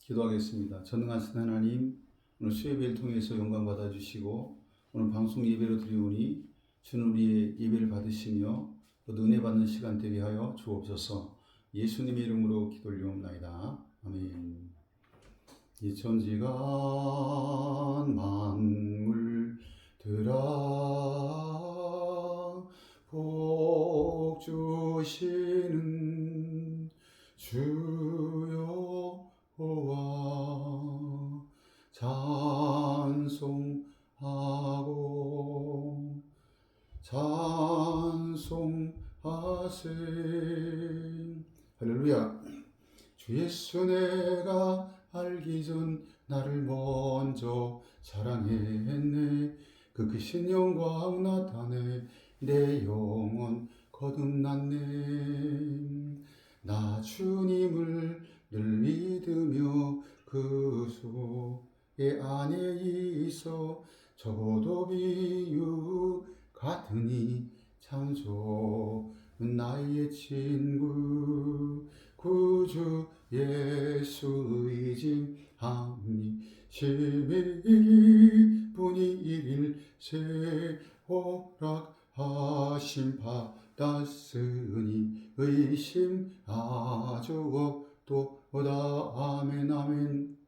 기도하겠습니다. 전능하신 하나님, 오늘 수요예배를 통해서 영광 받아주시고 오늘 방송 예배로 드리오니 주는 우리의 예배를 받으시며 또 은혜 받는 시간 되게 하여 주옵소서. 예수님의 이름으로 기도 올리옵나이다. 아멘. 이 천지간 만물들아 복 주시는 주여 호와 찬송하세. 할렐루야. 주 예수 내가 알기 전 나를 먼저 사랑했네. 그 크신 영광 나타내 내 영혼 거듭났네. 나 주님을 늘 믿으며 그 속에 안에 있어 적어도 비유 같으니 참 좋은 나의 친구 구주 예수 의지함이 심히 분이 일일세 허락하심 받았으니 의심 아주 없도다. 아멘 아멘.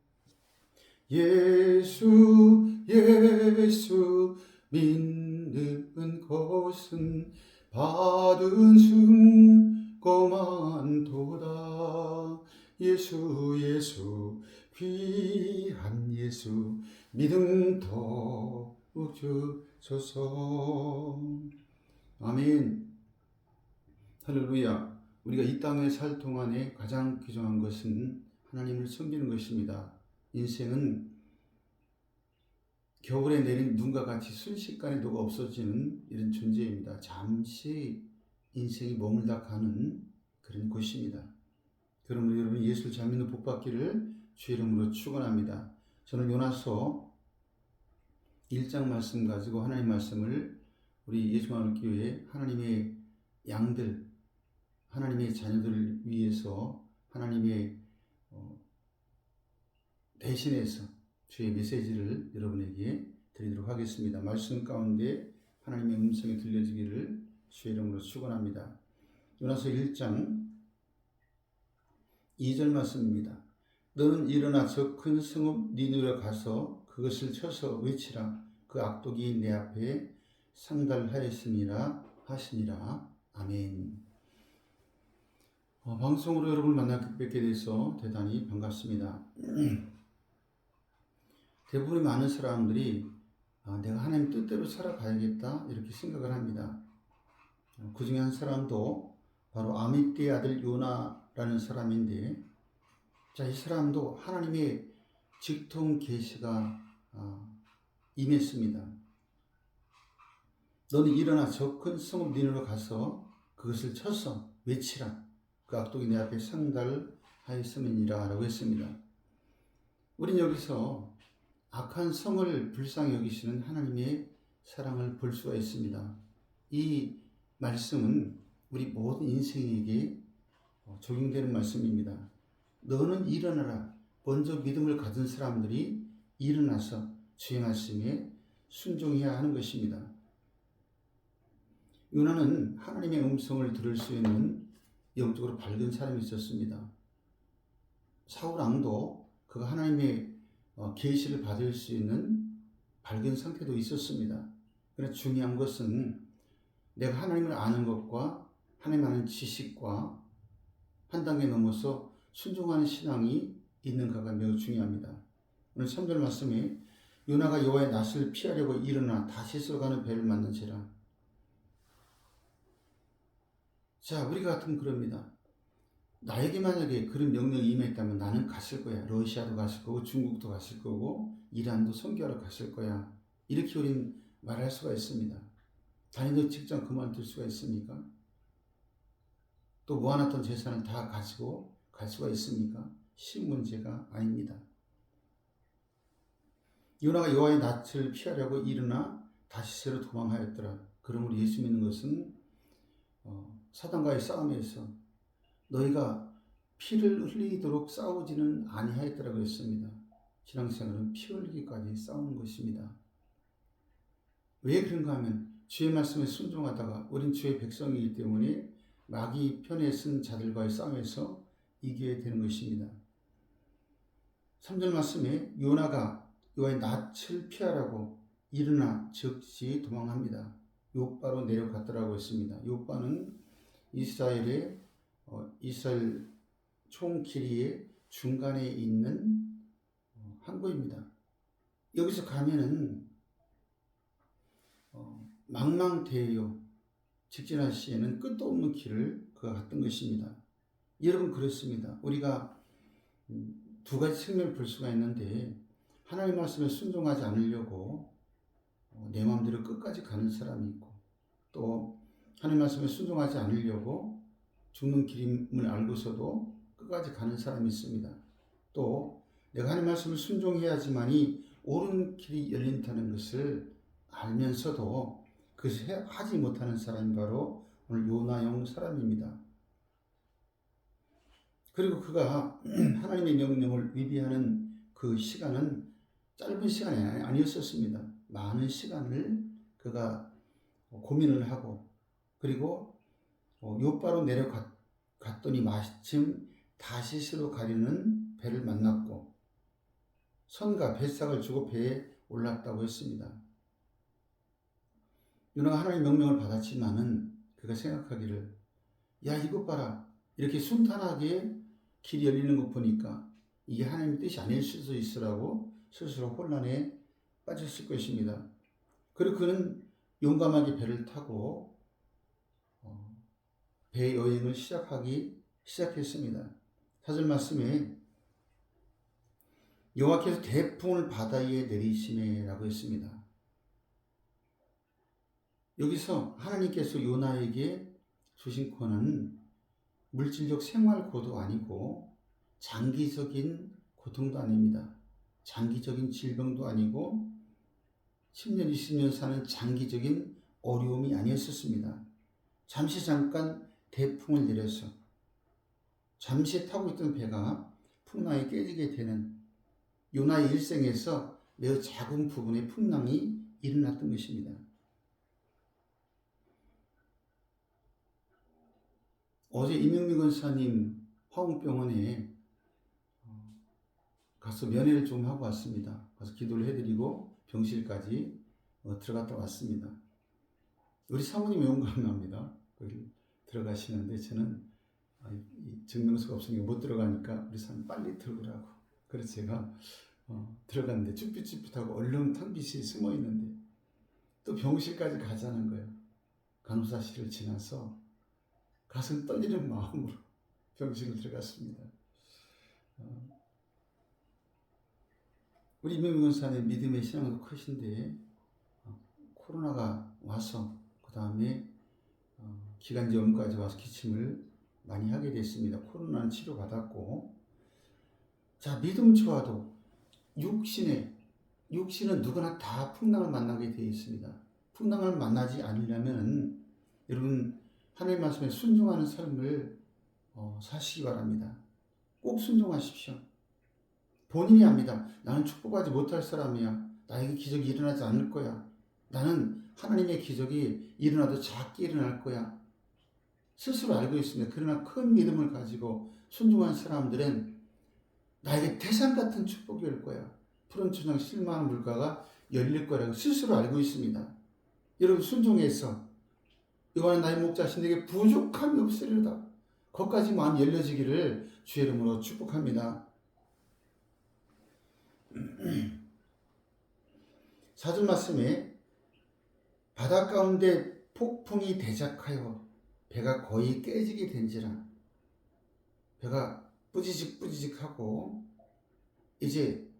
예수 믿는 것은 받은 승거만도다. 예수 귀한 예수 믿음 더욱 주소서. 아멘. 할렐루야. 우리가 이 땅에 살 동안에 가장 귀중한 것은 하나님을 섬기는 것입니다. 인생은 겨울에 내린 눈과 같이 순식간에 녹아 없어지는 이런 존재입니다. 잠시 인생이 머물다 가는 그런 곳입니다. 그러므로 여러분 예수를 잘 믿는 복 받기를 주 이름으로 축원합니다. 저는 요나서 1장 말씀 가지고 하나님 말씀을 우리 예수만교회 하나님의 양들, 하나님의 자녀들을 위해서 하나님의 대신해서 주의 메시지를 여러분에게 드리도록 하겠습니다. 말씀 가운데 하나님의 음성이 들려지기를 주의 이름으로 축원합니다. 요나서 1장 2절 말씀입니다. 너는 일어나 저 큰 성읍 니느웨 가서 그것을 쳐서 외치라. 그 악독이 내 앞에 상달하였으니라 하시니라. 아멘. 방송으로 여러분을 만나 뵙게 돼서 대단히 반갑습니다. 대부분의 많은 사람들이 내가 하나님 뜻대로 살아가야겠다 이렇게 생각을 합니다. 그 중에 한 사람도 바로 아미떼의 아들 요나라는 사람인데, 자, 이 사람도 하나님의 직통 계시가 임했습니다. 너는 일어나 저 큰 성읍 니느웨 가서 그것을 쳐서 외치라. 그 악독이 내 앞에 상달하였음이니라 라고 했습니다. 우린 여기서 악한 성을 불쌍히 여기시는 하나님의 사랑을 볼 수가 있습니다. 이 말씀은 우리 모든 인생에게 적용되는 말씀입니다. 너는 일어나라. 먼저 믿음을 가진 사람들이 일어나서 주의 말씀에 순종해야 하는 것입니다. 요나는 하나님의 음성을 들을 수 있는 영적으로 밝은 사람이 있었습니다. 사울 왕도 그가 하나님의 계시를 받을 수 있는 밝은 상태도 있었습니다. 그러나 중요한 것은 내가 하나님을 아는 것과 하나님 아는 지식과 한 단계 넘어서 순종하는 신앙이 있는가가 매우 중요합니다. 오늘 3절 말씀에 요나가 여호와의 낯을 피하려고 일어나 다시스로 가는 배를 맞는지라. 자, 우리 같으면 그럽니다. 나에게 만약에 그런 명령이 임했다면 나는 갔을 거야. 러시아도 갔을 거고 중국도 갔을 거고 이란도 선교하러 갔을 거야. 이렇게 우린 말할 수가 있습니다. 다니던 직장 그만둘 수가 있습니까? 또 모아놨던 재산을 다 가지고 갈 수가 있습니까? 쉬운 문제가 아닙니다. 요나가 여호와의 낯을 피하려고 일어나 다시스로 도망하였더라. 그러므로 예수 믿는 것은 사단과의 싸움에서 너희가 피를 흘리도록 싸우지는 아니하였더라고 했습니다. 신앙생활은 피 흘리기까지 싸우는 것입니다. 왜 그런가 하면 주의 말씀에 순종하다가 우린 주의 백성이기 때문에 마귀 편에 쓴 자들과의 싸움에서 이겨야 되는 것입니다. 3절 말씀에 요나가 여호와의 낯을 피하라고 일어나 즉시 도망합니다. 요바로 내려갔더라고 했습니다. 요바는 이스라엘 총 길이의 중간에 있는 항구입니다. 여기서 가면은 망망대해요. 직진할 시에는 끝도 없는 길을 그가 갔던 것입니다. 여러분 그렇습니다. 우리가 두 가지 측면을 볼 수가 있는데 하나님 말씀에 순종하지 않으려고 내 마음대로 끝까지 가는 사람이 있고 또 하나님 말씀에 순종하지 않으려고 죽는 길임을 알고서도 끝까지 가는 사람이 있습니다. 또 내가 하나님 말씀을 순종해야지만이 옳은 길이 열린다는 것을 알면서도 그것을 하지 못하는 사람이 바로 오늘 요나형 사람입니다. 그리고 그가 하나님의 명령을 위배하는 그 시간은 짧은 시간이 아니었었습니다. 많은 시간을 그가 고민을 하고 그리고 요바로 내려갔더니 마침 다시스로 가려는 배를 만났고 선과 뱃삭을 주고 배에 올랐다고 했습니다. 요나가 하나님의 명령을 받았지만은 그가 생각하기를 야 이것 봐라 이렇게 순탄하게 길이 열리는 것 보니까 이게 하나님의 뜻이 아닐 수도 있으라고 스스로 혼란에 빠졌을 것입니다. 그리고 그는 용감하게 배를 타고 배 여행을 시작했습니다. 4절 말씀에 여호와께서 대풍을 바다 위에 내리시매라고 했습니다. 여기서 하나님께서 요나에게 주신 권한은 물질적 생활고도 아니고 장기적인 고통도 아닙니다. 장기적인 질병도 아니고 10년, 20년 사는 장기적인 어려움이 아니었었습니다. 잠깐 대풍을 내려서 잠시 타고 있던 배가 풍랑에 깨지게 되는 요나의 일생에서 매우 작은 부분의 풍랑이 일어났던 것입니다. 어제 이명미 권사님 화웅병원에 가서 면회를 좀 하고 왔습니다. 가서 기도를 해드리고 병실까지 들어갔다 왔습니다. 우리 사모님이 용감합니다. 거기 들어가시는데 저는 증명서가 없으니까 못 들어가니까 우리 사모님 빨리 들어오라고. 그래서 제가 들어갔는데 쭈삣쭈삣하고 얼른 탕비실에 숨어 있는데 또 병실까지 가자는 거예요. 간호사실을 지나서 가슴 떨리는 마음으로 병실을 들어갔습니다. 우리 이명미 권사님 믿음의 신앙도 크신데 코로나가 와서 그 다음에 기관지염까지 와서 기침을 많이 하게 됐습니다. 코로나는 치료받았고 자 믿음 좋아도 육신은 누구나 다 풍랑을 만나게 되어 있습니다. 풍랑을 만나지 않으려면 여러분 하나님 말씀에 순종하는 삶을 사시기 바랍니다. 꼭 순종하십시오. 본인이 압니다. 나는 축복하지 못할 사람이야. 나에게 기적이 일어나지 않을 거야. 나는 하나님의 기적이 일어나도 작게 일어날 거야. 스스로 알고 있습니다. 그러나 큰 믿음을 가지고 순종한 사람들은 나에게 태산 같은 축복이 올 거야. 푸른 초장 실만한 물가가 열릴 거라고 스스로 알고 있습니다. 여러분 순종해서 여호와는 나의 목자신 내게 부족함이 없으리로다. 거기까지 마음 열려지기를 주의 이름으로 축복합니다. 4절 말씀에 바다 가운데 폭풍이 대작하여 배가 거의 깨지게 된지라. 배가 뿌지직뿌지직하고 이제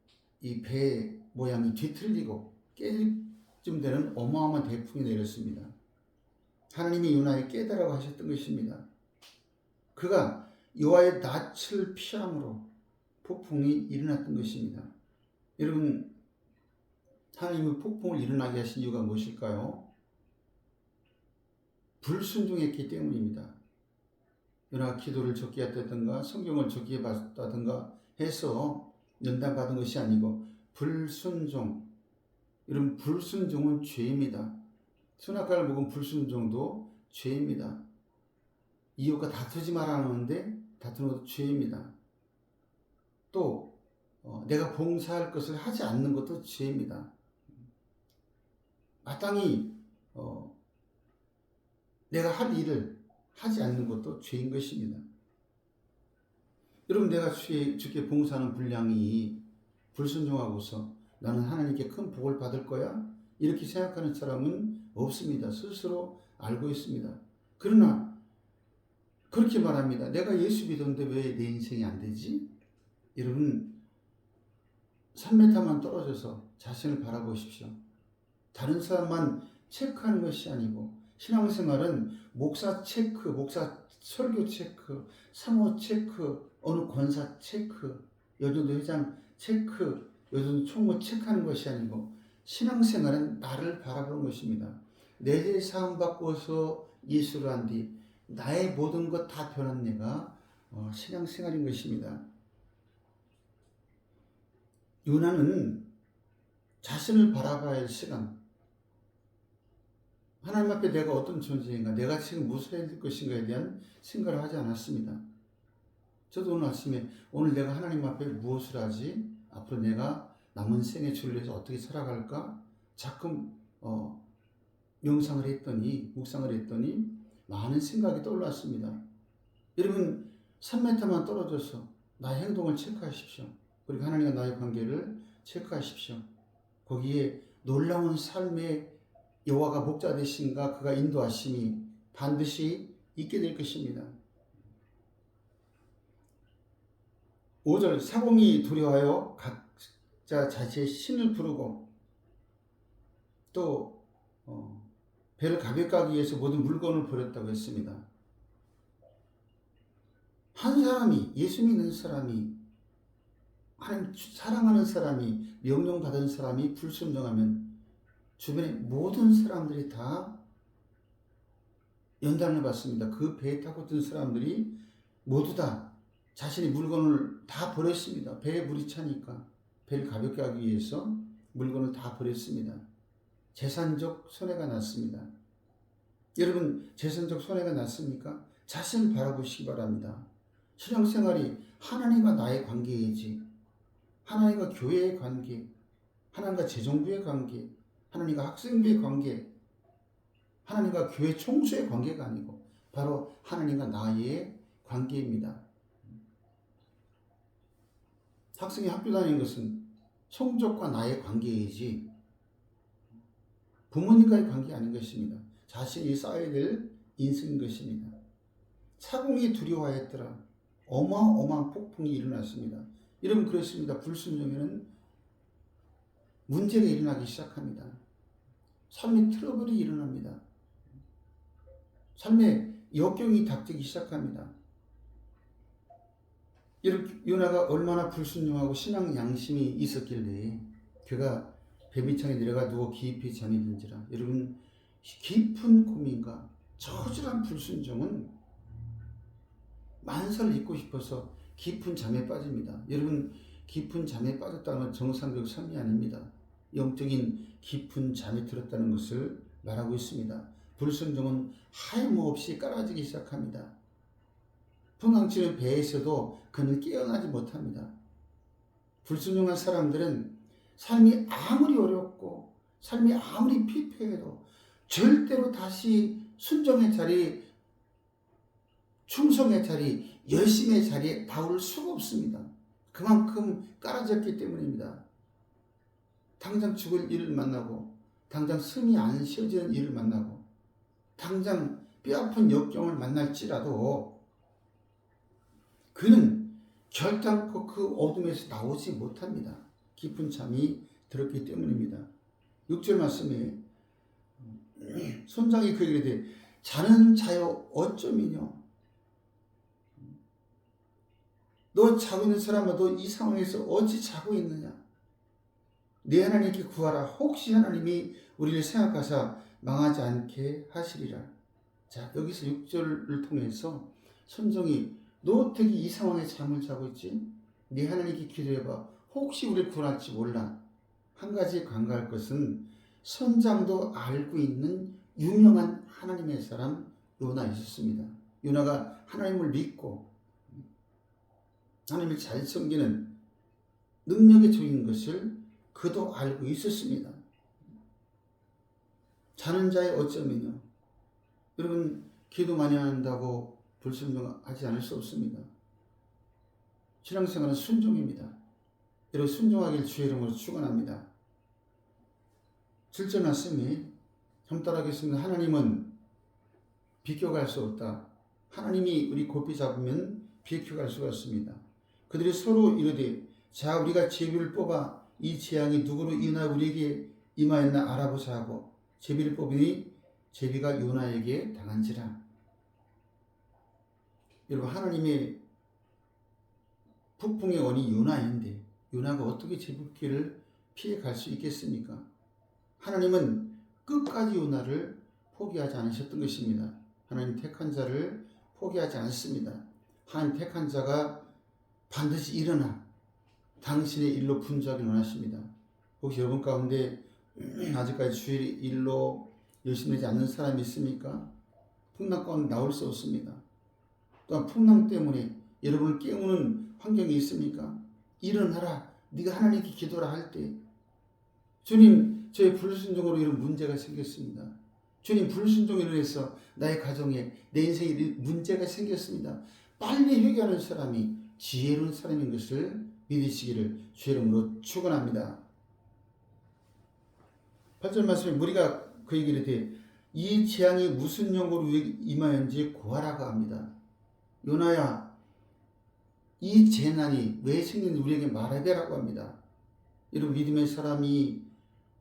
이 배 모양이 뒤틀리고 깨질 쯤 되는 어마어마한 대풍이 내렸습니다. 하나님이 요나에 깨달라고 하셨던 것입니다. 그가 여호와의 낯을 피함으로 폭풍이 일어났던 것입니다. 여러분 하나님은 폭풍을 일어나게 하신 이유가 무엇일까요? 불순종했기 때문입니다. 요나가 기도를 적게 했다든가 성경을 적게 봤다든가 해서 연단 받은 것이 아니고 불순종. 이런 불순종은 죄입니다. 선악과를 먹은 불순종도 죄입니다. 이웃과 다투지 말라는데 다투는 것도 죄입니다. 또 내가 봉사할 것을 하지 않는 것도 죄입니다. 마땅히 내가 할 일을 하지 않는 것도 죄인 것입니다. 여러분, 내가 주께 봉사하는 분량이 불순종하고서 나는 하나님께 큰 복을 받을 거야? 이렇게 생각하는 사람은 없습니다. 스스로 알고 있습니다. 그러나 그렇게 말합니다. 내가 예수 믿었는데 왜 내 인생이 안 되지? 여러분, 3m만 떨어져서 자신을 바라보십시오. 다른 사람만 체크하는 것이 아니고 신앙생활은 목사 체크, 목사 설교 체크, 사모 체크, 어느 권사 체크, 여전도 회장 체크, 여전도 총무 체크하는 것이 아니고 신앙생활은 나를 바라보는 것입니다. 내 죄 사함 받고서 예수를 한 뒤 나의 모든 것 다 변한 내가 신앙생활인 것입니다. 요나는 자신을 바라봐야 할 시간, 하나님 앞에 내가 어떤 존재인가, 내가 지금 무엇을 해야 될 것인가에 대한 생각을 하지 않았습니다. 저도 오늘 아침에 오늘 내가 하나님 앞에 무엇을 하지? 앞으로 내가 남은 생의 주를 위해서 어떻게 살아갈까? 자꾸 명상을 했더니, 묵상을 했더니 많은 생각이 떠올랐습니다. 여러분, 3m만 떨어져서 나의 행동을 체크하십시오. 그리고 하나님과 나의 관계를 체크하십시오. 거기에 놀라운 삶의 여호와가 목자 되신가, 그가 인도하심이 반드시 있게 될 것입니다. 5절, 사공이 두려워하여 각자 자기의 신을 부르고 또 배를 가볍게 하기 위해서 모든 물건을 버렸다고 했습니다. 한 사람이, 예수 믿는 사람이, 하나님 사랑하는 사람이, 명령받은 사람이 불순종하면 주변의 모든 사람들이 다 연단을 받습니다. 그 배에 타고 든 사람들이 모두 다 자신의 물건을 다 버렸습니다. 배에 물이 차니까 배를 가볍게 하기 위해서 물건을 다 버렸습니다. 재산적 손해가 났습니다. 여러분, 재산적 손해가 났습니까? 자신을 바라보시기 바랍니다. 신앙생활이 하나님과 나의 관계이지, 하나님과 교회의 관계, 하나님과 재정부의 관계, 하나님과 학생부의 관계, 하나님과 교회 총수의 관계가 아니고 바로 하나님과 나의 관계입니다. 학생이 학교 다니는 것은 성적과 나의 관계이지 부모님과의 관계 아닌 것입니다. 자신이 쌓아야 될 인생인 것입니다. 사공이 두려워하였더라. 어마어마한 폭풍이 일어났습니다. 여러분, 그렇습니다. 불순종에는 문제가 일어나기 시작합니다. 삶의 트러블이 일어납니다. 삶의 역경이 닥치기 시작합니다. 요나가 얼마나 불순종하고 신앙 양심이 있었길래 그가 배 밑창에 내려가 누워 깊이 잠이 든지라. 여러분, 깊은 고민과 저질한 불순종은 만사를 잊고 싶어서 깊은 잠에 빠집니다. 여러분, 깊은 잠에 빠졌다는 정상적 삶이 아닙니다. 영적인 깊은 잠에 들었다는 것을 말하고 있습니다. 불순종은 하염없이 깔아지기 시작합니다. 풍랑치는 배에서도 그는 깨어나지 못합니다. 불순종한 사람들은 삶이 아무리 어렵고 삶이 아무리 피폐해도 절대로 다시 순종의 자리, 충성의 자리, 열심의 자리에 나올 수가 없습니다. 그만큼 깔아졌기 때문입니다. 당장 죽을 일을 만나고, 당장 숨이 안 쉬어지는 일을 만나고, 당장 뼈아픈 역경을 만날지라도 그는 결단코 그 어둠에서 나오지 못합니다. 깊은 잠이 들었기 때문입니다. 6절 말씀에 손장이 그에게 이르되 자는 자여 어쩌미뇨. 너 자고 있는 사람아, 너 이 상황에서 어찌 자고 있느냐. 네 하나님께 구하라. 혹시 하나님이 우리를 생각하사 망하지 않게 하시리라. 자, 여기서 6절을 통해서 선종이 너 어떻게 이 상황에 잠을 자고 있지? 네 하나님께 기도해봐. 혹시 우리를 구원할지 몰라. 한 가지 간과할 것은 선장도 알고 있는 유명한 하나님의 사람 요나 있었습니다. 요나가 하나님을 믿고 하나님을 잘 섬기는 능력의 종인 것을 그도 알고 있었습니다. 자는 자의 어쩌면요. 여러분 기도 많이 한다고 불순종하지 않을 수 없습니다. 신앙생활은 순종입니다. 여러분 순종하길 주의 이름으로 축원합니다. 7절 말씀이 함따라하겠습니다. 하나님은 비껴갈 수 없다. 하나님이 우리 곱게 잡으면 비껴갈 수가 없습니다. 그들이 서로 이르되 자 우리가 제비를 뽑아 이 재앙이 누구로 인하여 우리에게 임하였나 알아보자 하고 제비를 뽑으니 제비가 요나에게 당한지라. 여러분 하나님의 폭풍의 원이 요나인데 요나가 어떻게 제비를 피해 갈 수 있겠습니까? 하나님은 끝까지 요나를 포기하지 않으셨던 것입니다. 하나님 택한 자를 포기하지 않습니다. 하나님 택한 자가 반드시 일어나 당신의 일로 분주하길 원하십니다. 혹시 여러분 가운데 아직까지 주의 일로 열심히 되지 않는 사람이 있습니까? 풍랑 가운데 나올 수 없습니다. 또한 풍랑 때문에 여러분을 깨우는 환경이 있습니까? 일어나라. 네가 하나님께 기도라 할 때 주님 저의 불순종으로 이런 문제가 생겼습니다. 주님 불순종으로 인해서 나의 가정에 내 인생에 문제가 생겼습니다. 빨리 회개하는 사람이 지혜로운 사람인 것을 믿으시기를 주의 이름으로 축원합니다. 8절 말씀에 무리가 그에게 이르되 이 재앙이 무슨 영고로 임하였는지 고하라고 합니다. 요나야 이 재난이 왜 생겼는지 우리에게 말해달라고 합니다. 이런 믿음의 사람이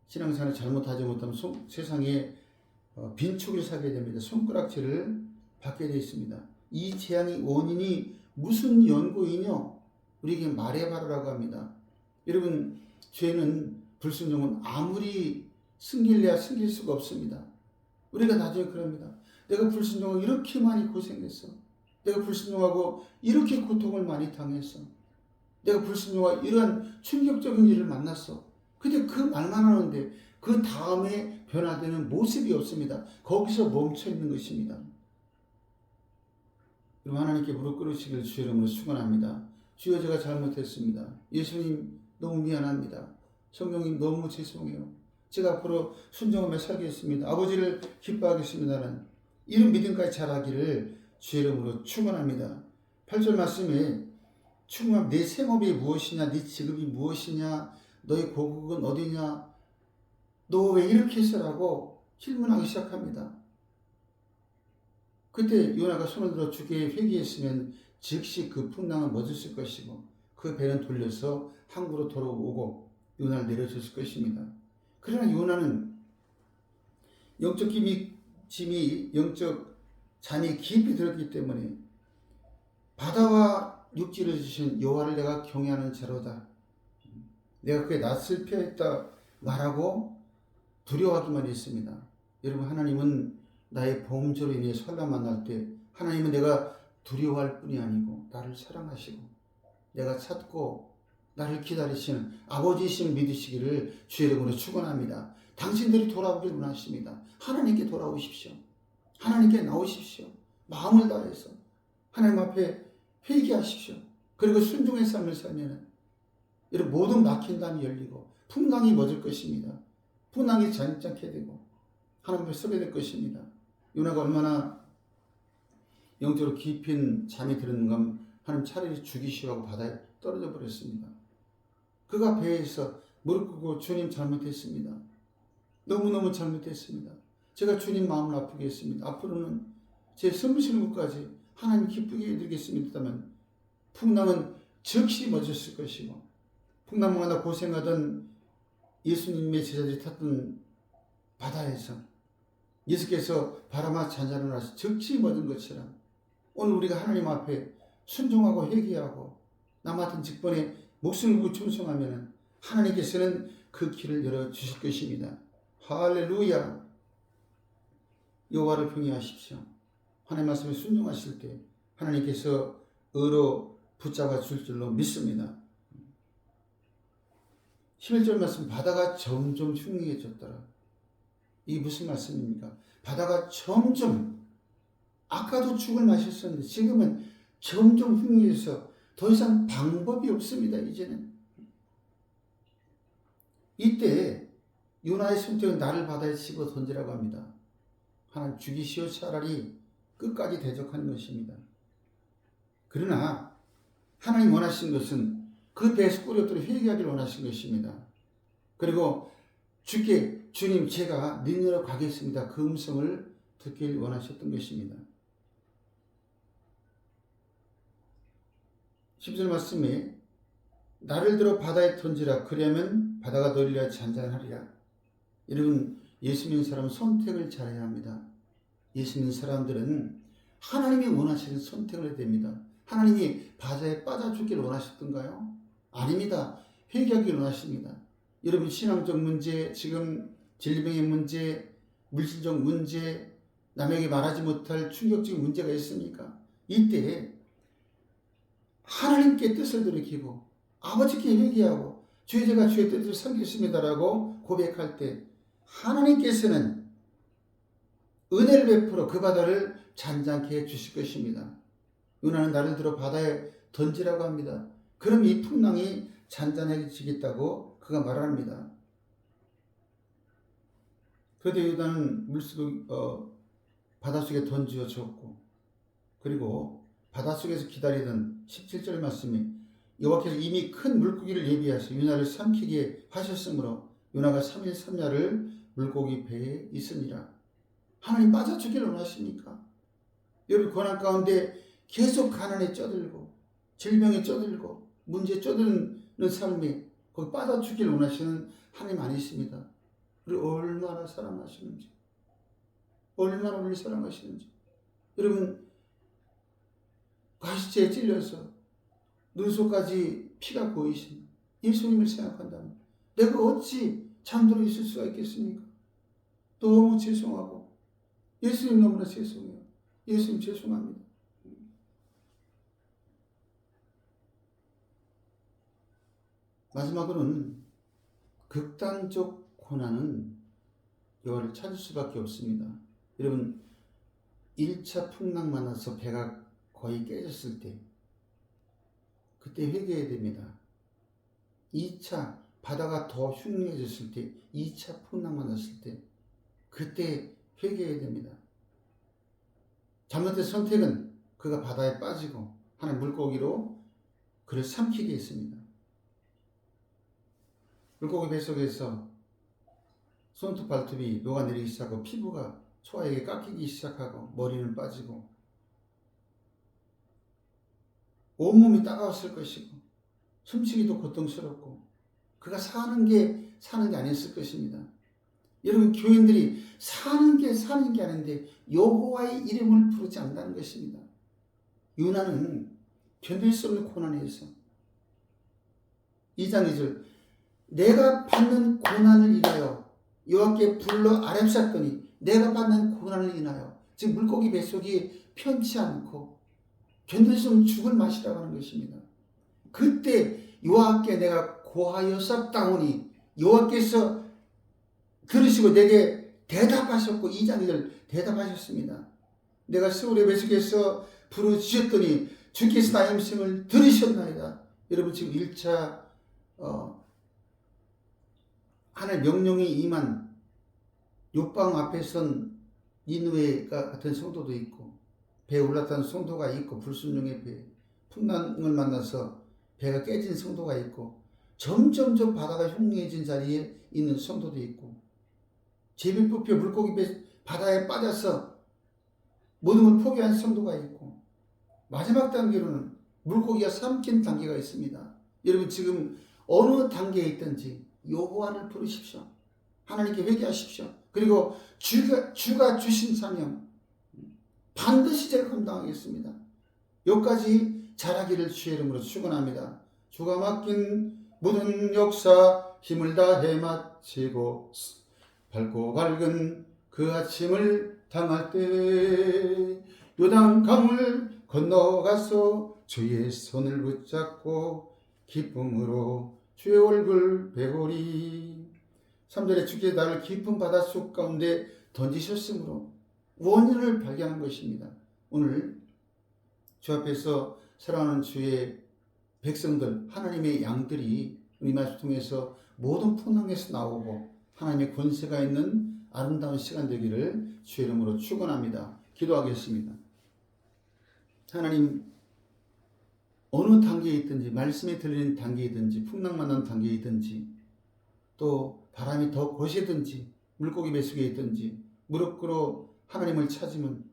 신앙생활을 잘못하지 못하면 세상에 빈축을 사게 됩니다. 손가락질을 받게 되어 있습니다. 이 재앙의 원인이 무슨 연고이뇨? 우리에게 말해봐라고 합니다. 여러분 죄는 불순종은 아무리 숨길래야 숨길 수가 없습니다. 우리가 나중에 그럽니다. 내가 불순종하고 이렇게 많이 고생했어. 내가 불순종하고 이렇게 고통을 많이 당했어. 내가 불순종하고 이러한 충격적인 일을 만났어. 근데 그 말만 하는데 그 다음에 변화되는 모습이 없습니다. 거기서 멈춰 있는 것입니다. 그럼 하나님께 무릎 꿇으시길 주의 이름으로 축원합니다. 주여 제가 잘못했습니다. 예수님 너무 미안합니다. 성령님 너무 죄송해요. 제가 앞으로 순종하며 살겠습니다. 아버지를 기뻐하겠습니다는 이런 믿음까지 자라기를 주의 이름으로 축원합니다. 8절 말씀에 충만 내 생업이 무엇이냐 네 직업이 무엇이냐 너의 고국은 어디냐 너 왜 이렇게 했어라고 질문하기 시작합니다. 그때 요나가 손을 들어 주께 회개했으면 즉시 그 풍랑은 멎었을 것이고 그 배는 돌려서 항구로 돌아오고 요나를 내려줬을 것입니다. 그러나 요나는 영적 잠이 깊이 들었기 때문에 바다와 육지를 주신 여호와를 내가 경외하는 자로다. 내가 그의 낯을 피했다 말하고 두려워하기만 했습니다. 여러분 하나님은 나의 범죄로 인해 설날 만날 때 하나님은 내가 두려워할 뿐이 아니고 나를 사랑하시고 내가 찾고 나를 기다리시는 아버지이심을 믿으시기를 주의 이름으로 축원합니다. 당신들이 돌아오기를 원하십니다. 하나님께 돌아오십시오. 하나님께 나오십시오. 마음을 다해서 하나님 앞에 회개하십시오. 그리고 순종의 삶을 살면 이런 모든 막힌 담이 열리고 풍랑이 멎을 것입니다. 풍랑이 잔뜩하게 되고 하나님 앞에 서게 될 것입니다. 요나가 얼마나 영적으로 깊은 잠이 들었는가 하나님 차라리 죽이시라고 바다에 떨어져 버렸습니다. 그가 배에서 무릎 꿇고 주님 잘못했습니다. 너무너무 잘못했습니다. 제가 주님 마음을 아프게 했습니다. 앞으로는 제 숨쉬는 것까지 하나님 기쁘게 해드리겠습니다만 풍랑은 즉시 멎었을 것이고 풍랑마다 고생하던 예수님의 제자들이 탔던 바다에서 예수께서 바람아 잔잔을 하셔 즉시 멎은 것처럼 오늘 우리가 하나님 앞에 순종하고 회개하고 나 맡은 직분에 목숨을 걸고 충성하면 하나님께서는 그 길을 열어주실 것입니다. 할렐루야. 여호와를 경외하십시오. 하나님 말씀에 순종하실 때 하나님께서 의로 붙잡아 줄 줄로 믿습니다. 11절 말씀, 바다가 점점 흉흉해졌더라. 이게 무슨 말씀입니까? 바다가 점점, 아까도 죽을 마셨었는데 지금은 점점 흉흉해져서 더 이상 방법이 없습니다. 이제는. 이때 요나의 선택은 나를 바다에 집어 던지라고 합니다. 하나님 죽이시오, 차라리 끝까지 대적하는 것입니다. 그러나 하나님 원하신 것은 그 배에서 꾸렸더니 회개하기를 원하신 것입니다. 그리고 주께 주님 제가 니느웨로 가겠습니다. 그 음성을 듣길 원하셨던 것입니다. 10절 말씀에 나를 들어 바다에 던지라 그리하면 바다가 너를 위하여 잔잔하리라. 여러분, 예수 믿는 사람은 선택을 잘해야 합니다. 예수 믿는 사람들은 하나님이 원하시는 선택을 해야 됩니다. 하나님이 바다에 빠져 죽기를 원하셨던가요? 아닙니다. 회개하기를 원하십니다. 여러분, 신앙적 문제, 지금 질병의 문제, 물질적 문제, 남에게 말하지 못할 충격적인 문제가 있습니까? 이때 하나님께 뜻을 돌이키고 아버지께 회개하고 주의 제가 주의 뜻을 섬기십니다라고 고백할 때 하나님께서는 은혜를 베풀어 그 바다를 잔잔케 해 주실 것입니다. 요나는 나를 들어 바다에 던지라고 합니다. 그럼 이 풍랑이 잔잔해지겠다고 그가 말합니다. 그런데 요나는 바닷속에 던지어졌고, 그리고 바닷속에서 기다리던 17절 말씀이 여호와께서 이미 큰 물고기를 예비하셔 요나를 삼키게 하셨으므로 요나가 3일 3야를 물고기 배에 있으니라. 하나님 빠져 죽기를 원하십니까? 여러분, 고난 가운데 계속 가난에 쩌들고 질병에 쩌들고 문제에 쩌드는 삶에 거기 빠져 죽기를 원하시는 하나님 아니십니다. 우리 얼마나 사랑하시는지, 얼마나 우리를 사랑하시는지. 여러분, 가시체에 찔려서 눈속까지 피가 보이신 예수님을 생각한다면 내가 어찌 잠들어 있을 수가 있겠습니까? 너무 죄송하고 예수님 너무나 죄송해요. 예수님 죄송합니다. 마지막으로는 극단적 고난은 여호와를 찾을 수밖에 없습니다. 여러분, 1차 풍랑 만나서 배가 거의 깨졌을 때 그때 회개해야 됩니다. 2차 바다가 더 흉흉해졌을 때 2차 풍랑 만났을 때 그때 회개해야 됩니다. 잘못된 선택은 그가 바다에 빠지고 하나의 물고기로 그를 삼키게 했습니다. 물고기 뱃속에서 손톱 발톱이 녹아내리기 시작하고 피부가 소화에게 깎이기 시작하고 머리는 빠지고 온몸이 따가웠을 것이고 숨쉬기도 고통스럽고 그가 사는 게 아니었을 것입니다. 여러분, 교인들이 사는 게 아닌데 여호와의 이름을 부르지 않는다는 것입니다. 요나는 견딜 수 없는 고난에서 2장 2절 내가 받는 고난을 인하여 여호와께 불러 아뢰었더니 내가 받는 고난을 인하여, 지금 물고기 뱃속이 편치 않고 견딜 수 없는 죽을 맛이라고 하는 것입니다. 그때 여호와께 내가 고하였사옵다오니 여호와께서 들으시고 내게 대답하셨고 2장 2절 대답하셨습니다. 내가 스올의 뱃속에서 부르짖었더니 주께서 나의 음성을 들으셨나이다. 여러분, 지금 1차 하나님의 명령이 임한 욕방 앞에 선 니느웨 같은 성도도 있고 배에 올랐다는 성도가 있고 불순종의 배, 풍랑을 만나서 배가 깨진 성도가 있고 점점점 바다가 흉흉해진 자리에 있는 성도도 있고 제비 뽑혀 물고기 배 바다에 빠져서 모든 걸 포기한 성도가 있고 마지막 단계로는 물고기가 삼킨 단계가 있습니다. 여러분, 지금 어느 단계에 있든지 여호와를 부르십시오. 하나님께 회개하십시오. 그리고 주가 주신 사명 반드시 제가 감당하겠습니다. 여기까지 잘하기를 주의 이름으로 축원합니다. 주가 맡긴 모든 역사 힘을 다해 마치고 밝고 밝은 그 아침을 당할 때 요단강을 건너가서 주의 손을 붙잡고 기쁨으로 주의 얼굴 배우리. 3절에 주께서 나를 깊은 바닷속 가운데 던지셨으므로 원인을 발견한 것입니다. 오늘 주 앞에서 사랑하는 주의 백성들, 하나님의 양들이 이 말씀 통해서 모든 풍랑에서 나오고 하나님의 권세가 있는 아름다운 시간 되기를 주의 이름으로 축원합니다. 기도하겠습니다. 하나님, 어느 단계에 있든지, 말씀이 들리는 단계에 있든지, 풍랑 만난 단계에 있든지, 또 바람이 더 거세든지, 물고기 뱃속에 있든지 무릎 꿇어 하나님을 찾으면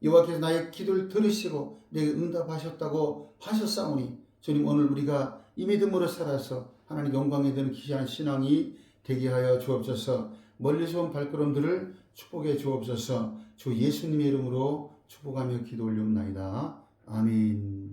여호와께서 나의 기도를 들으시고 내게 응답하셨다고 하셨사오니, 주님, 오늘 우리가 이 믿음으로 살아서 하나님 영광에 드는 귀한 신앙이 되게 하여 주옵소서. 멀리서 온 발걸음들을 축복해 주옵소서. 주 예수님의 이름으로 축복하며 기도 올리옵나이다. 아멘.